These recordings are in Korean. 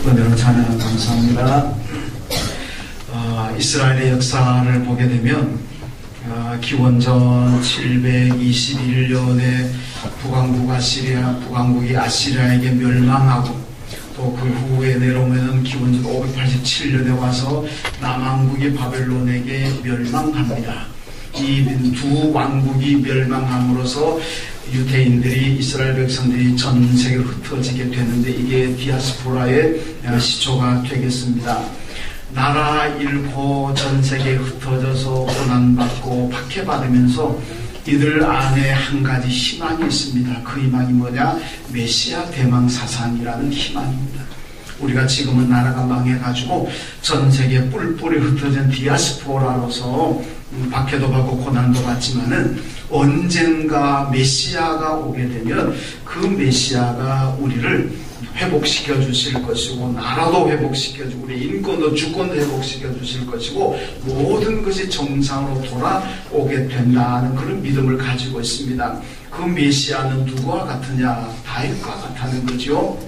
은혜로 찬양 감사합니다. 이스라엘의 역사를 보게 되면 기원전 721년에 북왕국이 아시리아에게 멸망하고 또 그 후에 내려오면 기원전 587년에 와서 남왕국이 바벨론에게 멸망합니다. 이 두 왕국이 멸망함으로써 유대인들이, 이스라엘 백성들이 전 세계로 흩어지게 되는데, 이게 디아스포라의 시초가 되겠습니다. 나라 잃고 전 세계에 흩어져서 고난받고 박해받으면서 이들 안에 한 가지 희망이 있습니다. 그 희망이 뭐냐? 메시아 대망 사상이라는 희망입니다. 우리가 지금은 나라가 망해가지고 전 세계에 뿔뿔이 흩어진 디아스포라로서 박해도 받고 고난도 받지만은, 언젠가 메시아가 오게 되면 그 메시아가 우리를 회복시켜 주실 것이고, 나라도 회복시켜 주고, 우리 인권도 주권도 회복시켜 주실 것이고, 모든 것이 정상으로 돌아오게 된다는 그런 믿음을 가지고 있습니다. 그 메시아는 누구와 같으냐? 다윗과 같다는 거죠.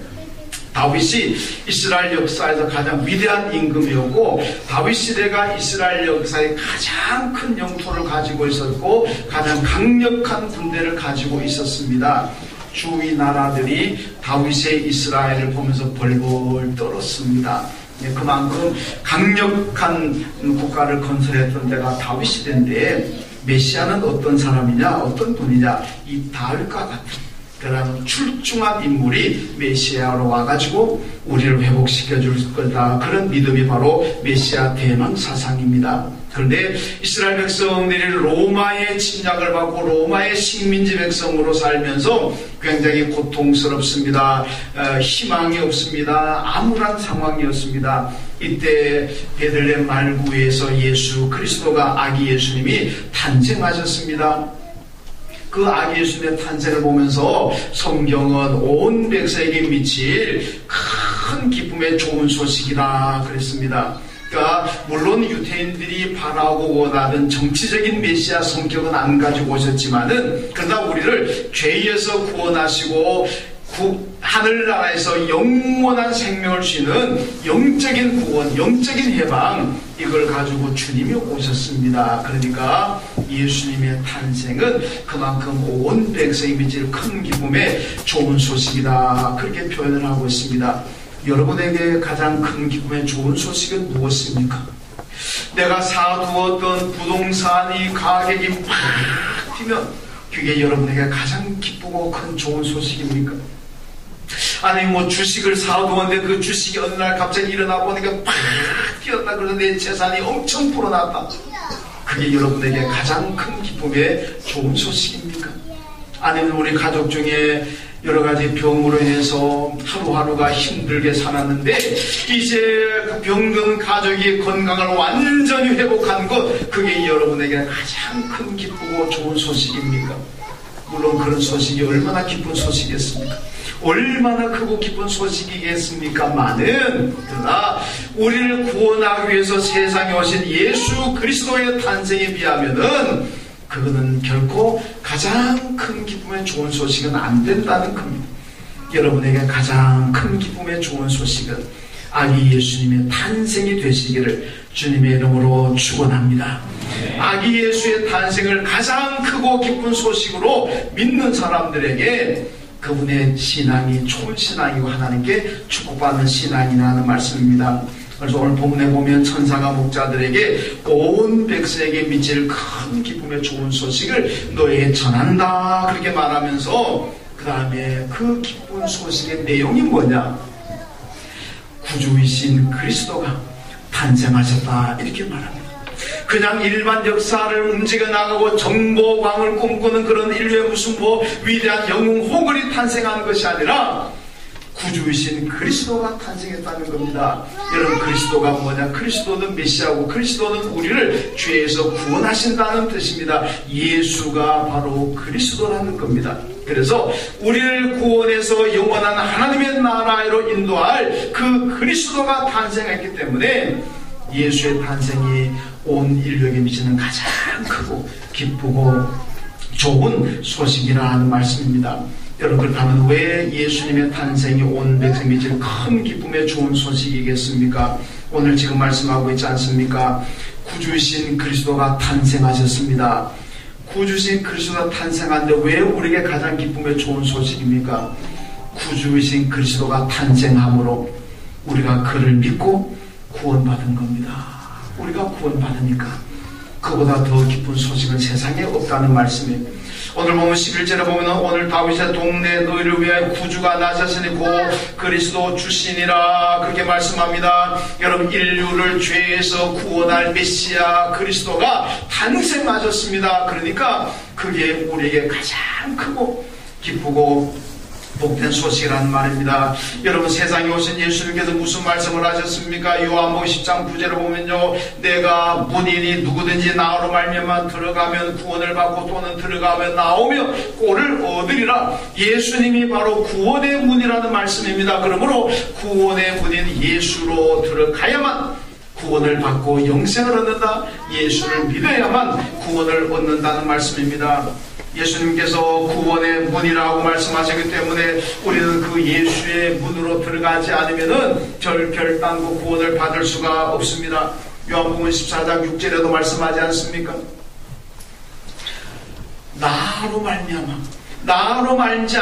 다윗이 이스라엘 역사에서 가장 위대한 임금이었고, 다윗 시대가 이스라엘 역사의 가장 큰 영토를 가지고 있었고, 가장 강력한 군대를 가지고 있었습니다. 주위 나라들이 다윗의 이스라엘을 보면서 벌벌 떨었습니다. 그만큼 강력한 국가를 건설했던 데가 다윗 시대인데, 메시아는 어떤 사람이냐, 어떤 분이냐? 이 다윗과 같은 그런 출중한 인물이 메시아로 와가지고 우리를 회복시켜 줄 거다. 그런 믿음이 바로 메시아 대망 사상입니다. 그런데 이스라엘 백성들이 로마의 침략을 받고 로마의 식민지 백성으로 살면서 굉장히 고통스럽습니다. 희망이 없습니다. 암울한 상황이었습니다. 이때 베들레헴 말구에서 예수 그리스도가, 아기 예수님이 탄생하셨습니다. 그 아기 예수님의 탄생을 보면서 성경은 온 백성에게 미칠 큰 기쁨의 좋은 소식이라 그랬습니다. 그러니까 물론 유대인들이 바라고 원하던 정치적인 메시아 성격은 안 가지고 오셨지만은, 그러나 우리를 죄에서 구원하시고 하늘나라에서 영원한 생명을 주시는 영적인 구원, 영적인 해방, 이걸 가지고 주님이 오셨습니다. 그러니까 예수님의 탄생은 그만큼 온 백성이 미칠 큰 기쁨의 좋은 소식이다, 그렇게 표현을 하고 있습니다. 여러분에게 가장 큰 기쁨의 좋은 소식은 무엇입니까? 내가 사두었던 부동산이 가격이 팍 뛰면 그게 여러분에게 가장 기쁘고 큰 좋은 소식입니까? 아니 주식을 사두었는데 그 주식이 어느 날 갑자기 일어나 보니까 팍 뛰었다, 그래서 내 재산이 엄청 불어났다. 그게 여러분에게 가장 큰 기쁨의 좋은 소식입니까? 아니면 우리 가족 중에 여러 가지 병으로 인해서 하루하루가 힘들게 살았는데, 이제 그 병든 가족이 건강을 완전히 회복한 것, 그게 여러분에게 가장 큰 기쁘고 좋은 소식입니까? 물론 그런 소식이 얼마나 기쁜 소식이겠습니까? 얼마나 크고 기쁜 소식이겠습니까만은, 그러나 우리를 구원하기 위해서 세상에 오신 예수 그리스도의 탄생에 비하면은 그거는 결코 가장 큰 기쁨의 좋은 소식은 안 된다는 겁니다. 여러분에게 가장 큰 기쁨의 좋은 소식은 아기 예수님의 탄생이 되시기를 주님의 이름으로 축원합니다. 아기 예수의 탄생을 가장 크고 기쁜 소식으로 믿는 사람들에게 그분의 신앙이 좋은 신앙이고 하나님께 축복받는 신앙이라는 말씀입니다. 그래서 오늘 본문에 보면 천사가 목자들에게 온 백성에게 미칠 큰 기쁨의 좋은 소식을 너에게 전한다, 그렇게 말하면서 그 다음에 그 기쁜 소식의 내용이 뭐냐? 구주이신 그리스도가 탄생하셨다, 이렇게 말합니다. 그냥 일반 역사를 움직여 나가고 정보광을 꿈꾸는 그런 인류의 무슨 위대한 영웅 호글이 탄생한 것이 아니라 구주이신 그리스도가 탄생했다는 겁니다. 여러분, 그리스도가 뭐냐? 그리스도는 메시아고, 그리스도는 우리를 죄에서 구원하신다는 뜻입니다. 예수가 바로 그리스도라는 겁니다. 그래서 우리를 구원해서 영원한 하나님의 나라로 인도할 그 그리스도가 탄생했기 때문에 예수의 탄생이 온 인류에게 미치는 가장 크고 기쁘고 좋은 소식이라 하는 말씀입니다. 여러분, 그렇다면 왜 예수님의 탄생이 온 백성이 지금 큰 기쁨의 좋은 소식이겠습니까? 오늘 지금 말씀하고 있지 않습니까? 구주신 그리스도가 탄생하셨습니다. 구주신 그리스도가 탄생하는데 왜 우리에게 가장 기쁨의 좋은 소식입니까? 구주신 그리스도가 탄생함으로 우리가 그를 믿고 구원받은 겁니다. 우리가 구원받으니까 그보다 더 기쁜 소식은 세상에 없다는 말씀이에요. 오늘 보면 11절에 보면 오늘 다윗의 동네 너희를 위하여 구주가 나셨으니 곧 그리스도 주시니라 그렇게 말씀합니다. 여러분, 인류를 죄에서 구원할 메시아 그리스도가 탄생하셨습니다. 그러니까 그게 우리에게 가장 크고 기쁘고 복된 소식이라는 말입니다. 여러분, 세상에 오신 예수님께서 무슨 말씀을 하셨습니까? 요한복음 10장 9절을 보면요, 내가 문이니 누구든지 나로 말미암아 들어가면 구원을 받고 또는 들어가면 나오며 꼴을 얻으리라. 예수님이 바로 구원의 문이라는 말씀입니다. 그러므로 구원의 문인 예수로 들어가야만 구원을 받고 영생을 얻는다. 예수를 믿어야만 구원을 얻는다는 말씀입니다. 예수님께서 구원의 문이라고 말씀하시기 때문에 우리는 그 예수의 문으로 들어가지 않으면은 결단코 구원을 받을 수가 없습니다. 요한복음 14장 6절에도 말씀하지 않습니까? 나로 말미암지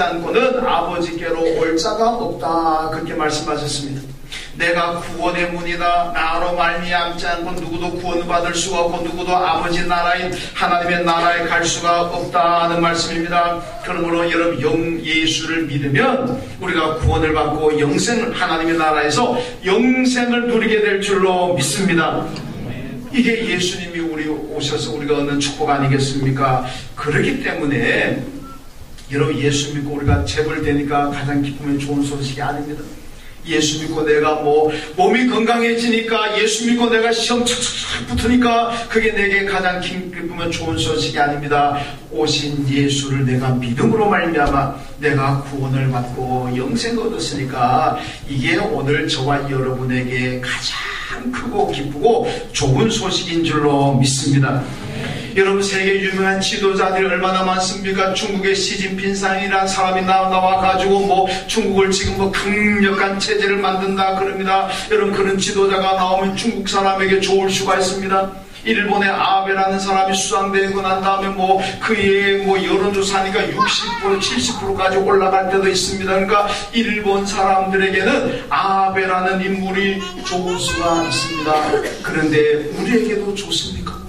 않고는 아버지께로 올 자가 없다. 그렇게 말씀하셨습니다. 내가 구원의 문이다. 나로 말미암지 않고 누구도 구원받을 수가 없고 누구도 아버지 나라인 하나님의 나라에 갈 수가 없다는 말씀입니다. 그러므로 여러분, 예수를 믿으면 우리가 구원을 받고 영생을, 하나님의 나라에서 영생을 누리게 될 줄로 믿습니다. 이게 예수님이 우리 오셔서 우리가 얻는 축복 아니겠습니까? 그렇기 때문에 여러분, 예수 믿고 우리가 재벌되니까 가장 기쁨의 좋은 소식이 아닙니다. 예수 믿고 내가 몸이 건강해지니까, 예수 믿고 내가 시험 착착 붙으니까 그게 내게 가장 기쁘면 좋은 소식이 아닙니다. 오신 예수를 내가 믿음으로 말미암아 내가 구원을 받고 영생을 얻었으니까 이게 오늘 저와 여러분에게 가장 크고 기쁘고 좋은 소식인 줄로 믿습니다. 여러분, 세계 유명한 지도자들이 얼마나 많습니까? 중국의 시진핑상이라는 사람이 나와가지고 중국을 지금 강력한 체제를 만든다 그럽니다. 여러분, 그런 지도자가 나오면 중국 사람에게 좋을 수가 있습니다. 일본의 아베라는 사람이 수상되고 난 다음에 그의 여론조사니까 60% 70%까지 올라갈 때도 있습니다. 그러니까 일본 사람들에게는 아베라는 인물이 좋을 수가 있습니다. 그런데 우리에게도 좋습니까?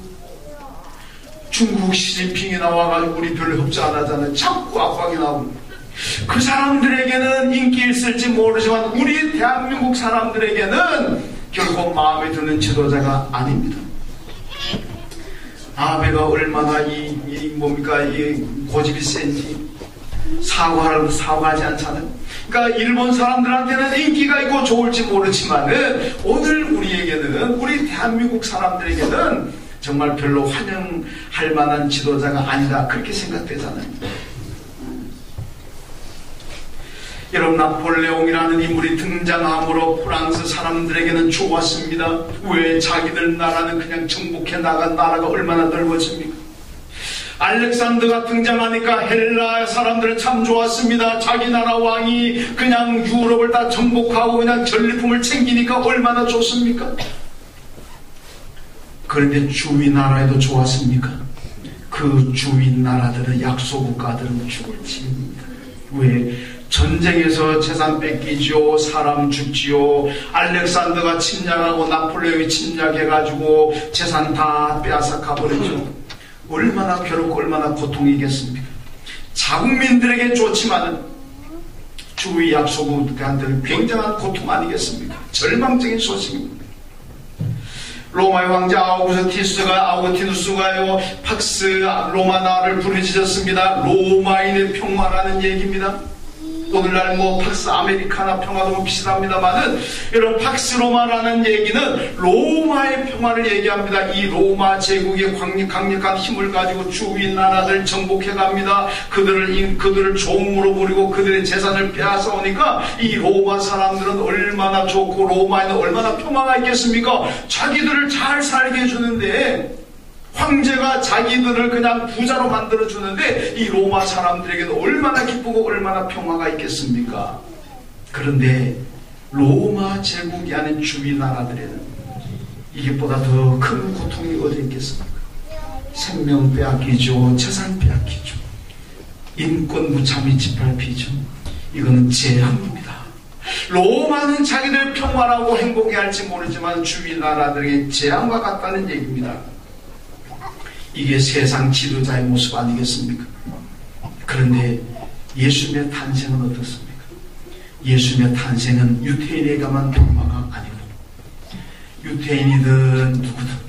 중국 시진핑이 나와가지고 우리 별로 협조 안 하잖아요. 자꾸 압박이 나오고. 그 사람들에게는 인기 있을지 모르지만 우리 대한민국 사람들에게는 결코 마음에 드는 지도자가 아닙니다. 아베가 얼마나 이 고집이 센지 사과하라고 사과하지 않잖아요. 그러니까 일본 사람들한테는 인기가 있고 좋을지 모르지만은 오늘 우리에게는, 우리 대한민국 사람들에게는 정말 별로 환영할 만한 지도자가 아니다, 그렇게 생각되잖아요. 여러분, 나폴레옹이라는 인물이 등장함으로 프랑스 사람들에게는 좋았습니다. 왜? 자기들 나라는 그냥 정복해 나간 나라가 얼마나 넓어집니까? 알렉산더가 등장하니까 헬라 사람들은 참 좋았습니다. 자기 나라 왕이 그냥 유럽을 다 정복하고 그냥 전리품을 챙기니까 얼마나 좋습니까? 그런데 주위 나라에도 좋았습니까? 그 주위 나라들은, 약소국가들은 죽을 지입니다. 왜? 전쟁에서 재산 뺏기지요, 사람 죽지요, 알렉산더가 침략하고 나폴레옹이 침략해가지고 재산 다 빼앗아 가버리죠. 얼마나 괴롭고 얼마나 고통이겠습니까? 자국민들에게 좋지만은 주위 약소국한테는 굉장한 고통 아니겠습니까? 절망적인 소식입니다. 로마의 황제 아우구스티누스가요, 팍스 로마나를 부르짖었습니다. 로마인의 평화라는 얘기입니다. 오늘날 팍스 아메리카나 평화도 비슷합니다만은, 여러분, 팍스 로마라는 얘기는 로마의 평화를 얘기합니다. 이 로마 제국의 강력한 힘을 가지고 주위 나라들 정복해 갑니다. 그들을 종으로 부리고 그들의 재산을 빼앗아 오니까 이 로마 사람들은 얼마나 좋고 로마에는 얼마나 평화가 있겠습니까? 자기들을 잘 살게 해주는데 황제가 자기들을 그냥 부자로 만들어주는데 이 로마 사람들에게는 얼마나 기쁘고 얼마나 평화가 있겠습니까? 그런데 로마 제국이 아닌 주위 나라들에는 이것보다 더 큰 고통이 어디 있겠습니까? 생명 빼앗기죠. 재산 빼앗기죠. 인권 무참히 짓밟히죠. 이거는 재앙입니다. 로마는 자기들 평화라고 행복해할지 모르지만 주위 나라들에게 재앙과 같다는 얘기입니다. 이게 세상 지도자의 모습 아니겠습니까? 그런데 예수님의 탄생은 어떻습니까? 예수님의 탄생은 유태인에게만 평화가 아니고 유태인이든 누구든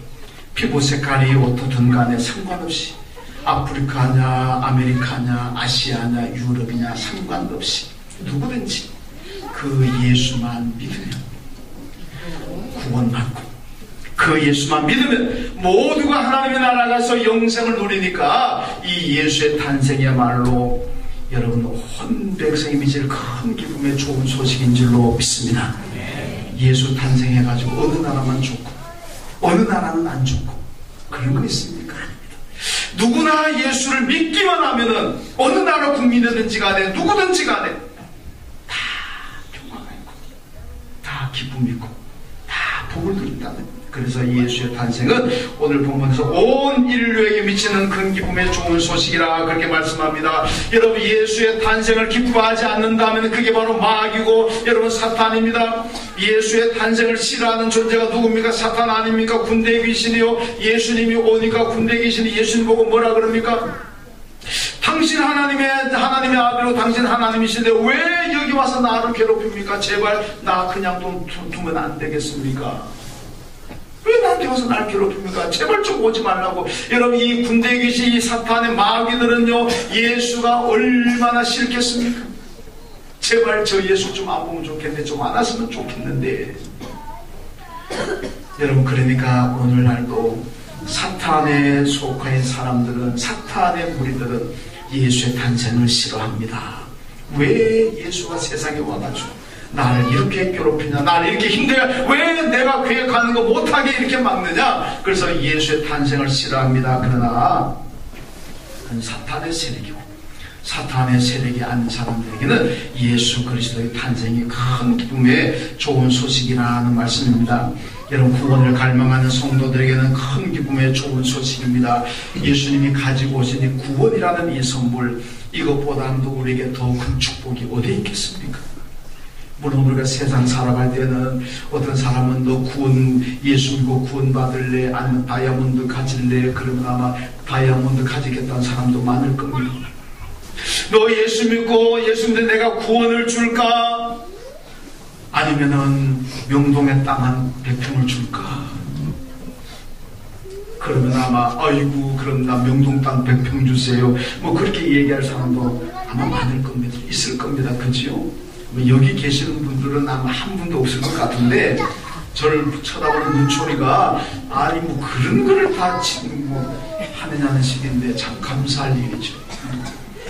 피부 색깔이 어떻든 간에 상관없이 아프리카냐 아메리카냐 아시아냐 유럽이냐 상관없이 누구든지 그 예수만 믿으면 구원받고 그 예수만 믿으면 모두가 하나님의 나라 가서 영생을 누리니까 이 예수의 탄생이야말로 여러분 온 백성이 믿을 큰 기쁨의 좋은 소식인 줄로 믿습니다. 예수 탄생해가지고 어느 나라만 좋고 어느 나라는 안 좋고 그런 거 있습니까? 아닙니다. 누구나 예수를 믿기만 하면은 어느 나라 국민이든지 간에 누구든지 간에 다 평화가 있고 다 기쁨이 있고 다 복을 누린다는. 그래서 예수의 탄생은 오늘 본문에서 온 인류에게 미치는 큰 기쁨의 좋은 소식이라 그렇게 말씀합니다. 여러분 예수의 탄생을 기뻐하지 않는다면 그게 바로 마귀고 여러분 사탄입니다. 예수의 탄생을 싫어하는 존재가 누굽니까? 사탄 아닙니까? 군대 귀신이요. 예수님이 오니까 군대 귀신이 예수님 보고 뭐라 그럽니까? 당신 하나님의 아들로 당신 하나님이신데 왜 여기 와서 나를 괴롭힙니까? 제발 나 그냥 두면 안 되겠습니까? 왜 나한테 와서 날 괴롭힙니까? 제발 좀 오지 말라고. 여러분 이 군대 귀신 이 사탄의 마귀들은요 예수가 얼마나 싫겠습니까? 제발 저 예수 좀 안 보면 좋겠는데 좀 안 왔으면 좋겠는데. 여러분 그러니까 오늘날도 사탄에 속한 사람들은 사탄의 무리들은 예수의 탄생을 싫어합니다. 왜 예수가 세상에 와가지고 나를 이렇게 괴롭히냐 나를 이렇게 힘들게 왜 내가 계획하는 거 못하게 이렇게 막느냐. 그래서 예수의 탄생을 싫어합니다. 그러나 그건 사탄의 세력이고 사탄의 세력이 아닌 사람들에게는 예수 그리스도의 탄생이 큰 기쁨의 좋은 소식이라는 말씀입니다. 여러분 구원을 갈망하는 성도들에게는 큰 기쁨의 좋은 소식입니다. 예수님이 가지고 오신 이 구원이라는 이 선물 이것보다도 우리에게 더 큰 축복이 어디 있겠습니까? 물론 우리가 세상 살아갈 때는 어떤 사람은 너 구원 예수 믿고 구원 받을래 아니면 다이아몬드 가질래 그러면 아마 다이아몬드 가지겠다는 사람도 많을 겁니다. 너 예수 믿고 예수 믿는데 내가 구원을 줄까? 아니면은 명동에 땅 한 100평을 줄까? 그러면 아마 아이고 그럼 나 명동 땅 100평 주세요 뭐 그렇게 얘기할 사람도 아마 많을 겁니다. 있을 겁니다. 그지요? 여기 계시는 분들은 아마 한 분도 없을 것 같은데 저를 쳐다보는 눈초리가 아니 뭐 그런 거를 다 뭐 하느냐는 식인데 참 감사할 일이죠.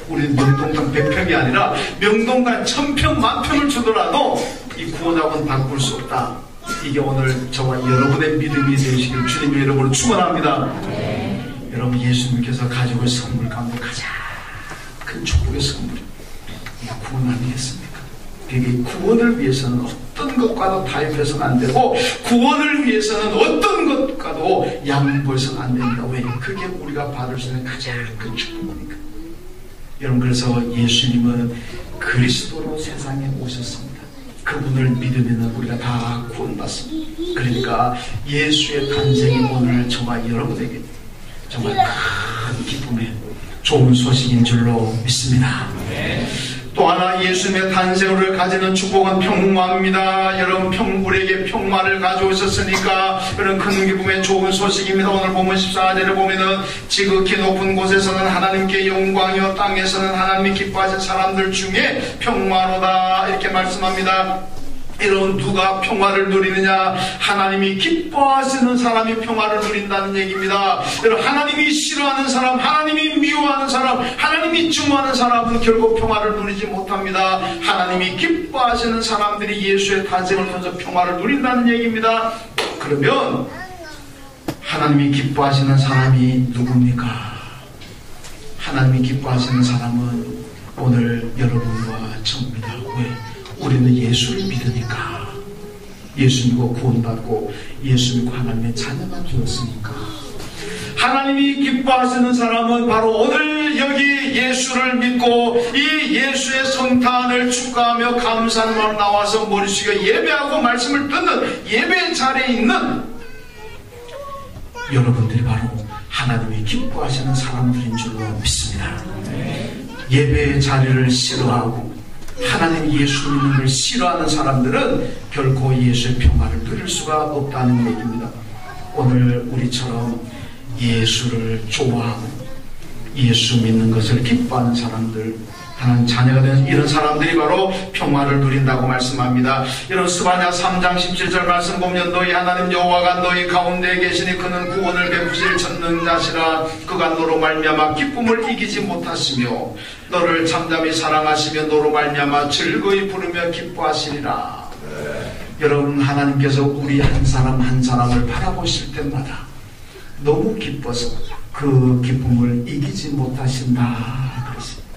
우리는 명동당 100평이 아니라 명동당 1000평, 10,000평을 주더라도 이 구원학원 바꿀 수 없다. 이게 오늘 저와 여러분의 믿음이 되시길 주님의 이름으로 축원합니다. 여러분 예수님께서 가지고 있는 선물 가운데 가장 큰 축복의 선물이 구원 아니겠습니까? 그게 구원을 위해서는 어떤 것과도 타협해서는 안 되고 구원을 위해서는 어떤 것과도 양보해서는 안 됩니다. 왜? 그게 우리가 받을 수 있는 가장 큰 축복이니까. 여러분 그래서 예수님은 그리스도로 세상에 오셨습니다. 그분을 믿으면 우리가 다 구원받습니다. 그러니까 예수의 탄생이 오늘 저와 여러분에게 정말 큰 기쁨의 좋은 소식인 줄로 믿습니다. 또 하나 예수님의 탄생을 가지는 축복은 평화입니다. 여러분 우리에게 평화를 가져오셨으니까 그런 큰 기쁨의 좋은 소식입니다. 오늘 보면 14절에 보면은 지극히 높은 곳에서는 하나님께 영광이요 땅에서는 하나님이 기뻐하신 사람들 중에 평화로다 이렇게 말씀합니다. 여러분 누가 평화를 누리느냐? 하나님이 기뻐하시는 사람이 평화를 누린다는 얘기입니다. 여러분 하나님이 싫어하는 사람, 하나님이 미워하는 사람, 하나님이 증오하는 사람은 결국 평화를 누리지 못합니다. 하나님이 기뻐하시는 사람들이 예수의 탄생을 통해서 평화를 누린다는 얘기입니다. 그러면 하나님이 기뻐하시는 사람이 누굽니까? 하나님이 기뻐하시는 사람은 오늘 여러분과 저입니다. 왜? 우리는 예수를 믿으니까. 예수 믿고 구원받고 예수 믿고 하나님의 자녀가 되었으니까. 하나님이 기뻐하시는 사람은 바로 오늘 여기 예수를 믿고 이 예수의 성탄을 축하하며 감사하는 마음 나와서 머리 숙여 예배하고 말씀을 듣는 예배 자리에 있는 여러분들이 바로 하나님이 기뻐하시는 사람들인 줄로 믿습니다. 예배의 자리를 싫어하고 하나님 예수 믿는 걸 싫어하는 사람들은 결코 예수의 평화를 누릴 수가 없다는 얘기입니다. 오늘 우리처럼 예수를 좋아하고 예수 믿는 것을 기뻐하는 사람들, 하나님 자녀가 된 이런 사람들이 바로 평화를 누린다고 말씀합니다. 이런 스바냐 3장 17절 말씀 보면 너희 하나님 여호와가 너희 가운데 계시니 그는 구원을 베푸실 전능자시라. 그가 너로 말미암아 기쁨을 이기지 못하시며 너를 잠잠히 사랑하시며 너로 말미암아 즐거이 부르며 기뻐하시리라. 여러분, 하나님께서 우리 한 사람 한 사람을 바라보실 때마다 너무 기뻐서 그 기쁨을 이기지 못하신다 그랬습니다.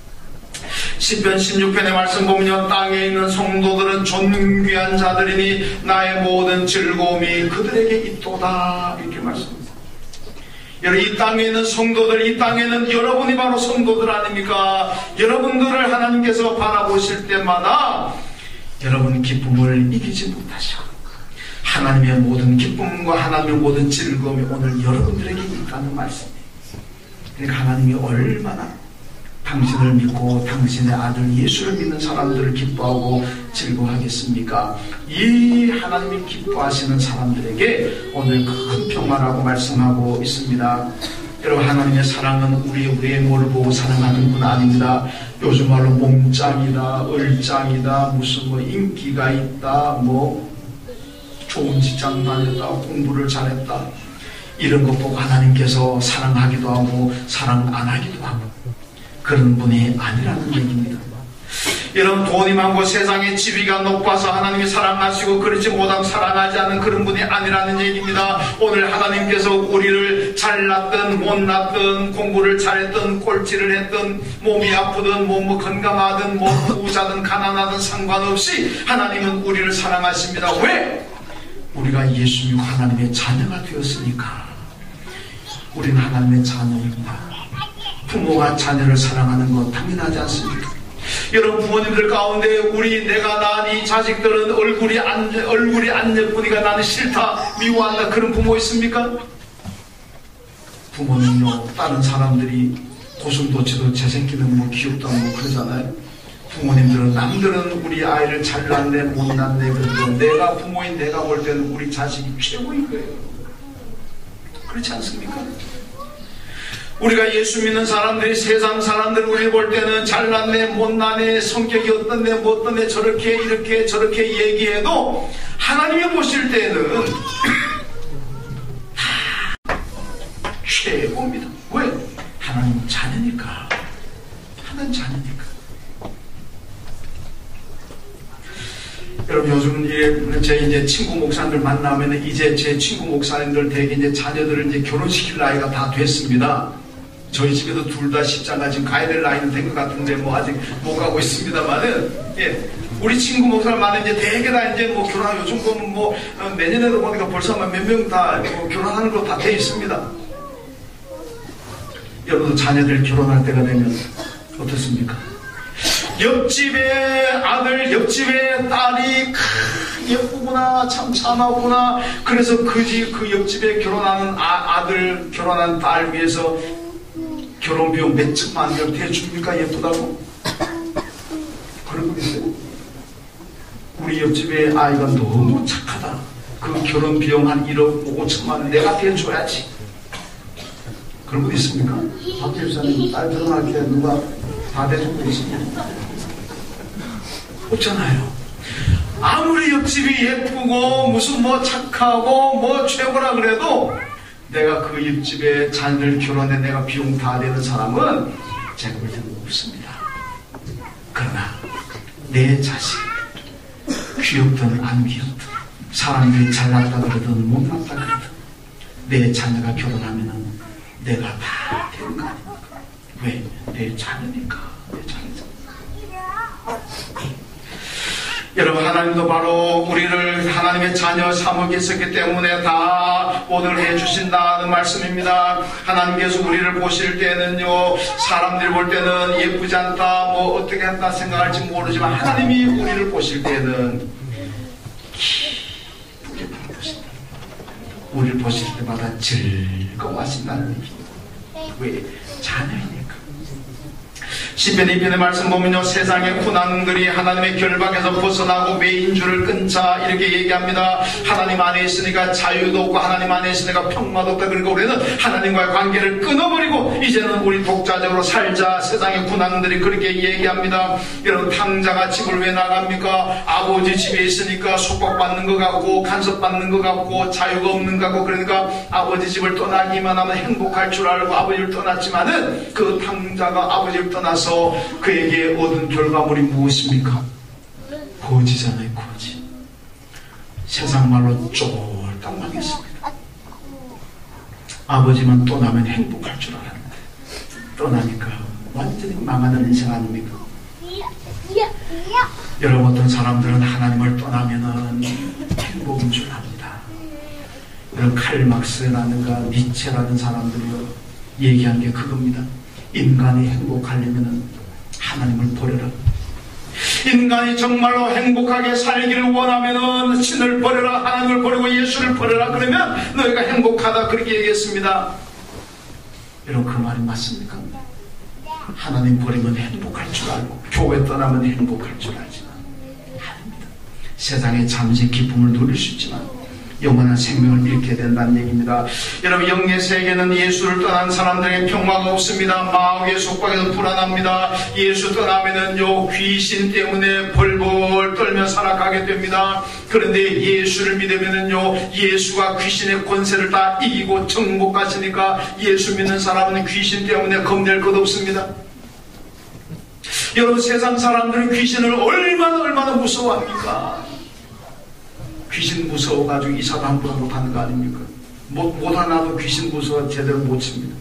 시편 16편의 말씀 보면 땅에 있는 성도들은 존귀한 자들이니 나의 모든 즐거움이 그들에게 있도다 이렇게 말씀합니다. 여러분, 이 땅에 있는 성도들, 이 땅에는 여러분이 바로 성도들 아닙니까? 여러분들을 하나님께서 바라보실 때마다 여러분 기쁨을 이기지 못하셔. 하나님의 모든 기쁨과 하나님의 모든 즐거움이 오늘 여러분들에게 있다는 말씀이에요. 그러니까 하나님이 얼마나 당신을 믿고 당신의 아들 예수를 믿는 사람들을 기뻐하고 즐거워하겠습니까? 이 하나님이 기뻐하시는 사람들에게 오늘 큰 평화라고 말씀하고 있습니다. 여러분, 하나님의 사랑은 우리의 외모를 보고 사랑하는 분 아닙니다. 요즘 말로 몸짱이다, 얼짱이다, 무슨 뭐 인기가 있다, 뭐 좋은 직장 다녔다, 공부를 잘했다, 이런 것 보고 하나님께서 사랑하기도 하고 사랑 안 하기도 하고 그런 분이 아니라는 얘기입니다. 여러분, 돈이 많고 세상의 지위가 높아서 하나님이 사랑하시고 그렇지 못하고 사랑하지 않는 그런 분이 아니라는 얘기입니다. 오늘 하나님께서 우리를 잘났든 못났든 공부를 잘했든 꼴찌를 했든 몸이 아프든 뭐 건강하든 뭐 부자든 가난하든 상관없이 하나님은 우리를 사랑하십니다. 왜? 우리가 예수 믿고 하나님의 자녀가 되었으니까. 우리는 하나님의 자녀입니다. 부모가 자녀를 사랑하는 건 당연하지 않습니까? 여러분, 부모님들 가운데 내가 낳은 이 자식들은 얼굴이 안 예쁘니까 나는 싫다, 미워한다, 그런 부모 있습니까? 부모는요, 다른 사람들이 고슴도치도 제 새끼는 뭐 귀엽다 뭐 그러잖아요. 부모님들은 남들은 우리 아이를 잘났네 못났네 그래도 내가 부모인 내가 볼 때는 우리 자식이 최고인 거예요. 그렇지 않습니까? 우리가 예수 믿는 사람들이 세상 사람들 우리 볼 때는 잘났네 못났네 성격이 어떻네 뭐 어떻네 저렇게 이렇게 저렇게 얘기해도 하나님이 보실 때는 다 최고입니다. 왜? 하나님 자녀니까. 하나님 자녀니까. 여러분, 요즘 제 이제 친구 목사님들 만나면 이제 제 친구 목사님들 대개 이제 자녀들을 이제 결혼시킬 나이가 다 됐습니다. 저희 집에도 둘 다 십자가 지금 가야 될 나이는 된 것 같은데 뭐 아직 못 가고 있습니다만은, 예, 우리 친구 목사님만은 이제 대개 다 이제 뭐 결혼, 요즘 보면 뭐 내년에도 보니까 벌써 몇 명 다 뭐 결혼하는 거 다 돼 있습니다. 여러분도 자녀들 결혼할 때가 되면 어떻습니까? 옆집의 아들, 옆집의 딸이 예쁘구나, 참 참하구나. 그래서 그 옆집에 결혼하는 아들, 결혼한 딸 위해서 결혼 비용 몇 천만 원 대줍니까? 예쁘다고? 그러고 있어요. 우리 옆집의 아이가 너무 착하다. 그 결혼 비용 한 1억 5천만 원 내가 대줘야지. 그런 분 있습니까? 박 집사님 딸 결혼할 때 누가 다 대주고 있습니까? 없잖아요. 아무리 옆집이 예쁘고 무슨 뭐 착하고 뭐 최고라 그래도 내가 그 옆집에 자녀를 결혼해 내가 비용 다 내는 사람은 제가 볼 때는 없습니다. 그러나 내 자식 귀엽든 안 귀엽든 사람들이 잘났다 그러든 못났다 그러든 내 자녀가 결혼하면은 내가 다 되는 거 아닙니까? 왜? 내 자녀니까. 내 자녀잖아. 여러분, 하나님도 바로 우리를 하나님의 자녀 삼어 계셨기 때문에 다 모든 걸 해주신다는 말씀입니다. 하나님께서 우리를 보실 때는요, 사람들이 볼 때는 예쁘지 않다, 뭐 어떻게 한다 생각할지 모르지만 하나님이 우리를 보실 때는 기쁘게 보신다. 우리를 보실 때마다 즐거워하신다는 얘기입니다. 왜? 자녀이니까. 시편 2편의 말씀 보면요, 세상의 군왕들이 하나님의 결박에서 벗어나고 매인줄을 끊자 이렇게 얘기합니다. 하나님 안에 있으니까 자유도 없고 하나님 안에 있으니까 평화도 없다. 그러니까 우리는 하나님과의 관계를 끊어버리고 이제는 우리 독자적으로 살자. 세상의 군왕들이 그렇게 얘기합니다. 여러분, 탕자가 집을 왜 나갑니까? 아버지 집에 있으니까 속박받는 것 같고 간섭받는 것 같고 자유가 없는 것 같고, 그러니까 아버지 집을 떠나기만 하면 행복할 줄 알고 아버지를 떠났지만은 그 탕자가 아버지를 떠나서 그에게 얻은 결과물이 무엇입니까? 거지잖아요. 거지. 세상 말로 쫄딱 망했습니다. 아버지만 떠나면 행복할 줄 알았는데 떠나니까 완전히 망하는 인생 아닙니까? 여러분, 어떤 사람들은 하나님을 떠나면은 행복인 줄 압니다. 여러분, 칼 막스라든가 니체라는 사람들이 얘기한 게 그겁니다. 인간이 행복하려면 하나님을 버려라. 인간이 정말로 행복하게 살기를 원하면 신을 버려라, 하나님을 버리고 예수를 버려라. 그러면 너희가 행복하다. 그렇게 얘기했습니다. 여러분, 그 말이 맞습니까? 하나님 버리면 행복할 줄 알고 교회 떠나면 행복할 줄 알지만 아닙니다. 세상에 잠시 기쁨을 누릴 수 있지만 영원한 생명을 잃게 된다는 얘기입니다. 여러분, 영의 세계는 예수를 떠난 사람들에게 평화가 없습니다. 마귀의 속박에서 불안합니다. 예수 떠나면은요, 귀신 때문에 벌벌 떨며 살아가게 됩니다. 그런데 예수를 믿으면은요, 예수가 귀신의 권세를 다 이기고 천국 가시니까 예수 믿는 사람은 귀신 때문에 겁낼 것 없습니다. 여러분, 세상 사람들은 귀신을 얼마나 무서워합니까? 귀신 무서워가지고 이사도 함부로 못하는 거 아닙니까? 못 하나도 귀신 무서워 제대로 못 칩니다.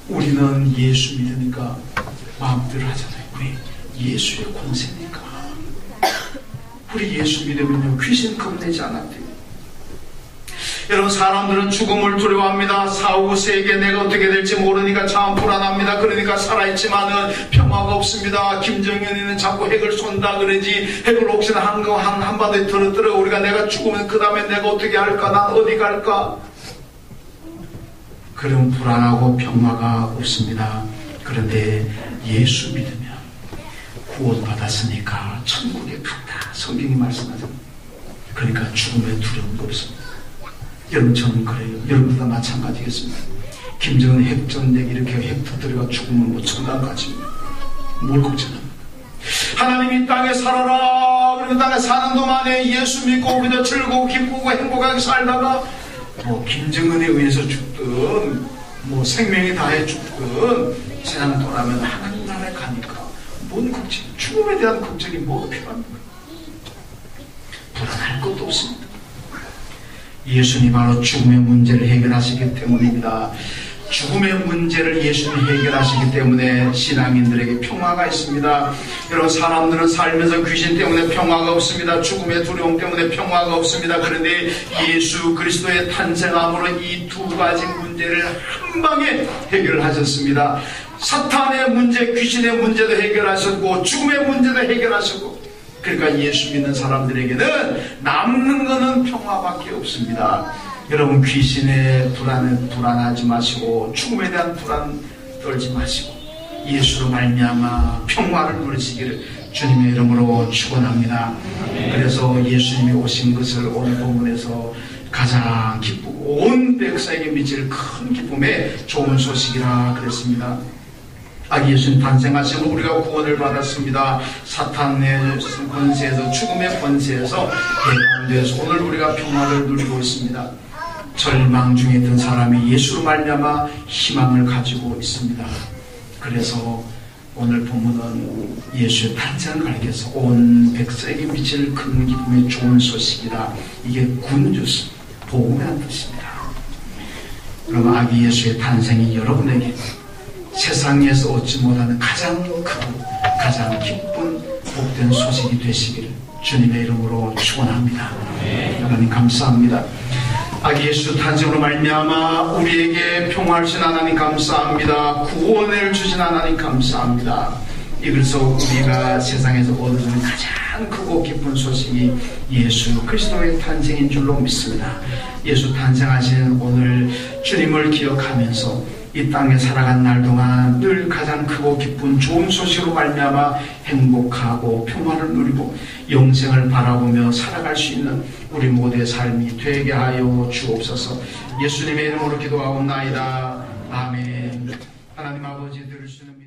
우리는 예수 믿으니까 마음대로 하잖아요. 왜? 예수의 권세니까. 우리 예수 믿으면요, 귀신 겁내지 않았대요. 여러분, 사람들은 죽음을 두려워합니다. 사후 세계 내가 어떻게 될지 모르니까 참 불안합니다. 그러니까 살아있지만은 평화가 없습니다. 김정은이는 자꾸 핵을 쏜다 그러지, 핵을 혹시나 한반도에 들었더라. 우리가 내가 죽으면 그 다음에 내가 어떻게 할까? 난 어디 갈까? 그럼 불안하고 평화가 없습니다. 그런데 예수 믿으면 구원받았으니까 천국에 간다. 성경이 말씀하잖아요. 그러니까 죽음의 두려움도 없습니다. 여러분, 저는 그래요. 여러분도 마찬가지겠습니다. 김정은 핵전쟁 이렇게 핵 터뜨려가 죽으면 뭐 천당 가집니다. 뭘 걱정합니까? 하나님이 땅에 살아라. 그러면 땅에 사는 동안에 예수 믿고 그저 즐거워 기쁘고 행복하게 살다가 뭐 김정은에 의해서 죽든 뭐 생명이 다해 죽든 세상 떠나면 하나님 나라에 가니까 뭔 걱정, 죽음에 대한 걱정이 뭐가 필요합니까? 불안할 것도 없습니다. 예수님이 바로 죽음의 문제를 해결하시기 때문입니다. 죽음의 문제를 예수님이 해결하시기 때문에 신앙인들에게 평화가 있습니다. 여러분, 사람들은 살면서 귀신 때문에 평화가 없습니다. 죽음의 두려움 때문에 평화가 없습니다. 그런데 예수 그리스도의 탄생함으로 이 두 가지 문제를 한 방에 해결하셨습니다. 사탄의 문제, 귀신의 문제도 해결하셨고 죽음의 문제도 해결하셨고, 그러니까 예수 믿는 사람들에게는 남는 것은 평화밖에 없습니다. 여러분, 귀신의 불안하지 마시고 죽음에 대한 불안 떨지 마시고 예수로 말미암아 평화를 누리시기를 주님의 이름으로 축원합니다. 그래서 예수님이 오신 것을 오늘 본문에서 가장 기쁘고 온 백성에게 미칠 큰 기쁨의 좋은 소식이라 그랬습니다. 예수님 탄생하시면 우리가 구원을 받았습니다. 사탄의 권세에서, 죽음의 권세에서 해방되어서 오늘 우리가 평화를 누리고 있습니다. 절망 중에 있던 사람이 예수로 말미암아 희망을 가지고 있습니다. 그래서 오늘 본문은 예수의 탄생을 가리켜서 온 백성에게 미칠 큰 기쁨의 좋은 소식이다. 이게 굿뉴스, 복음이라는 뜻입니다. 그럼 아기 예수의 탄생이 여러분에게 세상에서 얻지 못하는 가장 크고 가장 기쁜 복된 소식이 되시기를 주님의 이름으로 축원합니다. 하나님 감사합니다. 아기 예수 탄생으로 말미암아 우리에게 평화를 주신 하나님 감사합니다. 구원을 주신 하나님 감사합니다. 이글서 우리가 세상에서 얻어지는 가장 크고 기쁜 소식이 예수 그리스도의 탄생인 줄로 믿습니다. 예수 탄생하신 오늘 주님을 기억하면서 이 땅에 살아간 날 동안 늘 가장 크고 기쁜 좋은 소식으로 말미암아 행복하고 평화를 누리고 영생을 바라보며 살아갈 수 있는 우리 모두의 삶이 되게 하여 주옵소서. 예수님의 이름으로 기도하옵나이다. 아멘. 하나님 아버지 들으시는